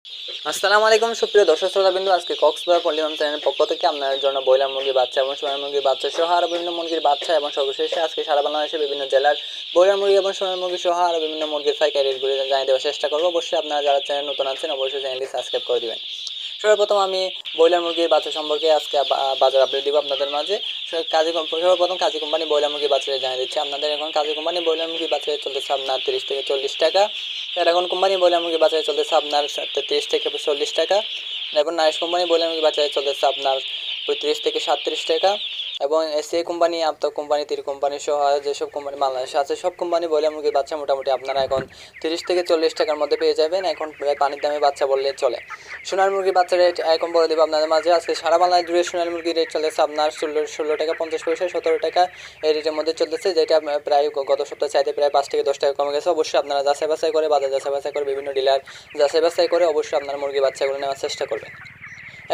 আসসালামু আলাইকুম সুপ্রিয় দর্শক শ্রোতাবৃন্দ, আজকে কক্সবাজার পল্লিমাম চ্যানেলের পক্ষ থেকে আপনাদের জন্য ব্রয়লার মুরগির বাচ্চা এবং সোনার মুরগির বাচ্চা সহ আরও বিভিন্ন মুরগির বাচ্চা এবং সর্বশেষে আজকে সারা বাংলাদেশের বিভিন্ন জেলার ব্রয়লার মুরগি এবং সোনার মুরগি সহ আরও বিভিন্ন মুরগির পাইকারি রেটগুলি জানিয়ে দেওয়ার চেষ্টা করবো। অবশ্যই আপনারা যারা চ্যানেল নতুন আছেন অবশ্যই চ্যানেলটি সাবস্ক্রাইব করে দেবেন। সর্বপ্রথম আমি ব্রয়লার মুরগির বাচ্চা সম্পর্কে আজকে বাজার আপডেট দিব আপনাদের মাঝে। সর্বপ্রথম কাজী কোম্পানি ব্রয়লার মুরগির বাচ্চা জানিয়ে দিচ্ছি আপনাদের। এখন কাজী কোম্পানি ব্রয়লার মুরগির বাচ্চা চলতেছে আপনার 30 থেকে 40 টাকা। প্যারাগন কোম্পানি ব্রয়লার মুরগির বাচ্চা চলতেছে আপনার 30 থেকে 40 টাকা। এবং নাইস কোম্পানি ব্রয়লার মুরগির বাচ্চা চলতেছে আপনার 35 থেকে 37 টাকা। এবং এসিআই কোম্পানি, আপতা কোম্পানি, তীর কোম্পানি সহ যেসব কোম্পানি বাংলাদেশে আছে সব কোম্পানি ব্রয়লার মুরগির বাচ্চা মোটামুটি আপনারা এখন 30 থেকে 40 টাকার মধ্যে পেয়ে যাবেন। এখন প্রায় পানির দামে বাচ্চা বললে চলে। সোনার মুরগির বাচ্চা রেট এখন বলে দেবো আপনাদের মাঝে। আজকে সারা বাংলায় জুড়ে সোনার মুরগির রেট চলেছে আপনার 16 টাকা 50 পয়সা, 17 টাকা এই রেটের মধ্যে চলতেছে, যেটা প্রায় গত সপ্তাহে চাইতে প্রায় 5 থেকে 10 টাকা কমে গেছে। অবশ্যই আপনারা যাচাই বাছাই করে, বাজার যাচাই বাছাই করে, বিভিন্ন ডিলার যাচাই বাছাই করে অবশ্যই আপনার মুরগি বাচ্চাগুলো নেওয়ার চেষ্টা করবেন।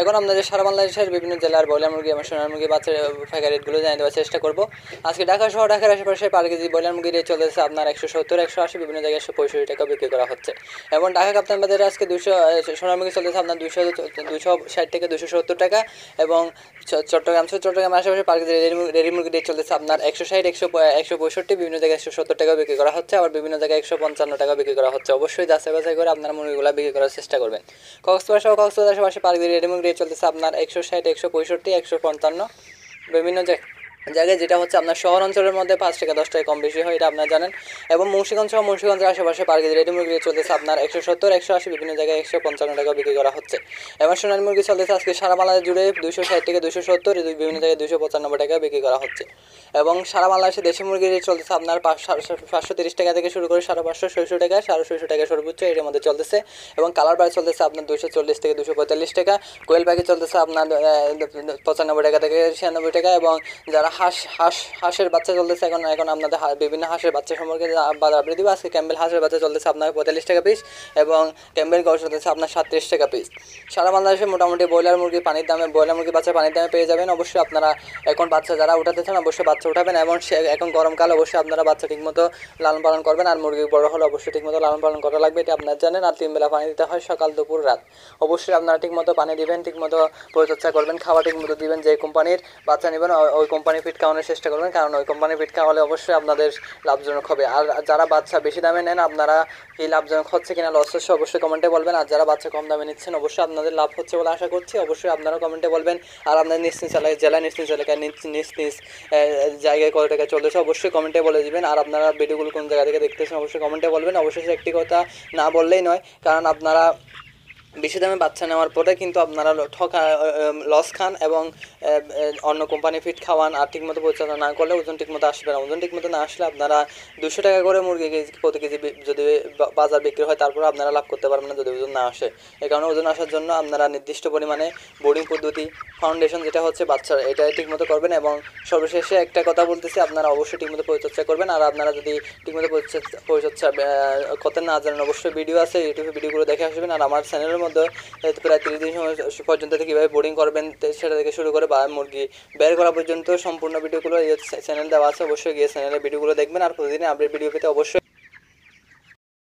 এখন আপনাদের সারা বাংলাদেশের বিভিন্ন জেলার ব্রয়লার মুরগি এবং সোনার মুরগি বাচ্চার পাইকারি রেটগুলো জানিয়ে দেওয়ার চেষ্টা করবো। আজকে ঢাকা সহ ঢাকার আশেপাশে পার কেজি ব্রয়লার মুরগির রেট চলেছে আপনার 170, 180, বিভিন্ন জায়গায় 165 টাকা বিক্রি করা হচ্ছে। এবং ঢাকা কাপ্তান বাজারে আজকে 200 সোনার মুরগি চলতেছে আপনার 260 থেকে 270 টাকা। এবং চট্টগ্রামের আশেপাশে পার কেজি রেডি মুরগির রেট চলতেছে আপনার 160, 165, বিভিন্ন জায়গায় 170 টাকা বিক্রি করা হচ্ছে, আবার বিভিন্ন জায়গায় 155 টাকা বিক্রি করা হচ্ছে। অবশ্যই যাচাই বাছাই করে আপনার মুরগিগুলো বিক্রি করার চেষ্টা করবেন। কক্সবাজার আশেপাশে পার কেজি রেডি রেট চলতেছে আপনার 160, 165, 155 বিভিন্ন জায়গায়, যেটা হচ্ছে আপনার শহর অঞ্চলের মধ্যে 5 টাকা 10 টাকা কম বেশি হয়, এটা আপনারা জানেন। এবং মুন্সিগঞ্জের আশেপাশে পার কেজি রেডি মুরগি চলতেছে আপনার 170, 180, বিভিন্ন জায়গায় 155 টাকা বিক্রি করা হচ্ছে। এবং সোনালী মুরগি চলতেছে আজকে সারা বাংলাদেশ জুড়ে 260 থেকে 270, বিভিন্ন জায়গায় 295 টাকা বিক্রি করা হচ্ছে। এবং সারা বাংলাদেশে দেশি মুরগির রেট চলতেছে আপনার 530 টাকা থেকে শুরু করে 550, 600 টাকা, 650 টাকা সর্বোচ্চ এর মধ্যে চলতেছে। এবং কালার বার্ড চলতেছে আপনার 240 থেকে 245 টাকা। কোয়েল পাখি চলতেছে আপনার 95 টাকা থেকে 96 টাকা। এবং যারা হাঁসের বাচ্চা চলতেছে এখন আপনাদের বিভিন্ন হাঁসের বাচ্চা সম্পর্কে আপডেট দিব। আজকে ক্যাম্বেল হাঁসের বাচ্চা চলতেছে আপনার 45 টাকা পিস এবং ক্যাম্বেল গড় চলতেছে আপনার 37 টাকা পিস। সারা বাংলাদেশে মোটামুটি ব্রয়লার মুরগি বাচ্চা পানির দামে পেয়ে যাবেন। অবশ্যই আপনারা এখন বাচ্চা যারা উঠাতে চান অবশ্যই বাচ্চা উঠাবেন। এবং এখন গরমকাল, অবশ্যই আপনারা বাচ্চা ঠিকমতো লালন পালন করবেন। আর মুরগি বড় হলে অবশ্যই ঠিকমতো লালন পালন করা লাগবে, এটা আপনারা জানেন। আর 3 বেলা পানি দিতে হয়, সকাল দুপুর রাত। অবশ্যই আপনারা ঠিকমতো পানি দিবেন, ঠিকমতো পরিচর্যা করবেন, খাওয়া ঠিকমতো দিবেন। যে কোম্পানির বাচ্চা নেবেন ওই কোম্পানির ফিড খাওয়ানোর চেষ্টা করবেন, কারণ ওই কোম্পানির ফিড খাওয়ালে অবশ্যই আপনাদের লাভজনক হবে। আর যারা বাচ্চা বেশি দামে নেন আপনারা এই লাভজনক হচ্ছে কিনা লস হচ্ছে অবশ্যই কমেন্টে বলবেন। আর যারা বাচ্চা কম দামে নিচ্ছেন অবশ্যই আপনাদের লাভ হচ্ছে বলে আশা করছি, অবশ্যই আপনারা কমেন্টে বলবেন। আর আপনাদের নিজ নিজ এলাকায় নিজ জায়গায় কত টাকা চলতেছে অবশ্যই কমেন্টে বলে দিবেন। আর আপনারা ভিডিওগুলো কোন জায়গা থেকে দেখতেছেন অবশ্যই কমেন্টে বলবেন। অবশ্যই একটি কথা না বললেই নয়, কারণ আপনারা বেশি দামে বাচ্চা নেওয়ার পরে কিন্তু আপনারা লস খান এবং অন্য কোম্পানি ফিড খাওয়ান। আর ঠিকমতো পরিচালনা না করলে ওজন ঠিকমতো আসবে না। ওজন ঠিকমতো না আসলে আপনারা 200 টাকা করে মুরগি প্রতি কেজি যদি বাজার বিক্রি হয় তারপরে আপনারা লাভ করতে পারবেন না যদি ওজন না আসে। এই কারণে ওজন আসার জন্য আপনারা নির্দিষ্ট পরিমাণে বোর্ডিং পদ্ধতি, ফাউন্ডেশন যেটা হচ্ছে বাচ্চার, এটা ঠিকমতো করবেন। এবং সর্বশেষে একটা কথা বলতেছি, আপনারা অবশ্যই ঠিকমতো পরিচর্যা করবেন। আর আপনারা যদি ঠিকমতো পরিচর্যা করতে না জানেন অবশ্যই ভিডিও আছে, ইউটিউবে ভিডিওগুলো দেখে আসবেন। আর আমার চ্যানেলের মধ্যে প্রায় 30 দিন পর্যন্ত কীভাবে বোর্ডিং করবেন সেটা থেকে শুরু করে মুরগি বের করা পর্যন্ত সম্পূর্ণ ভিডিওগুলো চ্যানেল দেওয়া আছে, অবশ্যই গিয়ে চ্যানেলের ভিডিওগুলো দেখবেন। আর প্রতিদিন আপডেট ভিডিও পেতে অবশ্যই